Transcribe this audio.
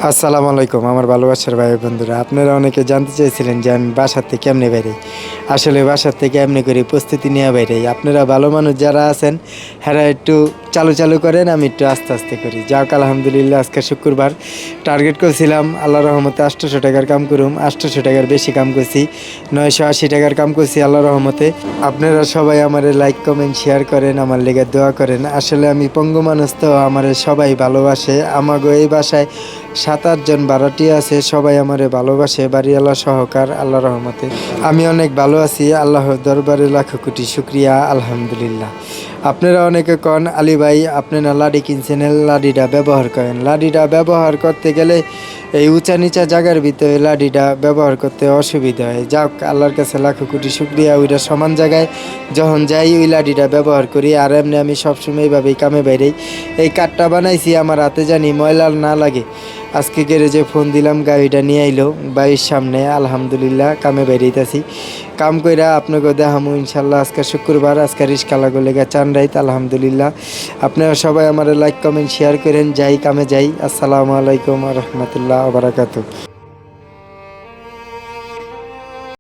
আসসালামু আলাইকুম আমার ভালোবাসার ভাই বন্ধুরা, আপনারা অনেকে জানতে চেয়েছিলেন যে আমি বাসার থেকে কেমনে বেরাই। আসলে বাসার থেকে এমনি করে প্রস্তুতি নিয়ে বেরাই। আপনারা ভালো মানুষ যারা আছেন হ্যাঁ একটু চালু চালু করেন, আমি একটু আস্তে আস্তে করি। যাক আলহামদুলিল্লাহ, আজকে শুক্রবার টার্গেট করছিলাম আল্লাহ রহমতে 800 টাকার কাম করুম, 800 টাকার বেশি কাম করছি, 980 টাকার কাম করছি আল্লাহ রহমতে। আপনারা সবাই আমার লাইক কমেন্ট শেয়ার করেন, আমার লেগে দোয়া করেন। আসলে আমি পঙ্গু মানুষ, তো আমার সবাই ভালোবাসে। আমাগো এই বাসায় 7-8 জন ভাড়াটিয়া আছে, সবাই আমারে ভালোবাসে, বাড়িওয়ালা সহকার আল্লাহ রহমতে। আমি অনেক ভালো আছি, আল্লাহর দরবারে লাখো কোটি শুক্রিয়া আলহামদুলিল্লাহ। আপনারা অনেকে কন আলী ভাই আপনি না লাডি কিনছেন, লাডিটা ব্যবহার করেন। লাডিটা ব্যবহার করতে গেলে এই উঁচা নিচা জায়গার ভিতরে লাডিটা ব্যবহার করতে অসুবিধা হয়। যাক আল্লাহর কাছে লাখো কোটি শুক্রিয়া, ওইটা সমান জায়গায় যখন যাই ওই লাডিটা ব্যবহার করি। আর এমনি আমি সবসময় এইভাবেই কামে বাইরেই। এই কাঠটা বানাইছি আমার হাতে জানি ময়লা না লাগে। আজকে গ্যারেজে ফোন দিলাম, গাড়িটা নিয়ে আইলো বাড়ির সামনে। আলহামদুলিল্লাহ কামে বাইরেইতাছি, কাম কইরা আপনাকে দেখামু ইনশাল্লাহ। আজকে শুক্রবার, আজকে রিস্কা লাগো লেগে চান রাইত আলহামদুলিল্লাহ। আপনারা সবাই আমার লাইক কমেন্ট শেয়ার করেন, যাই কামে যাই। আসসালামু আলাইকুম রহমতুল্লাহ বারাকাতু।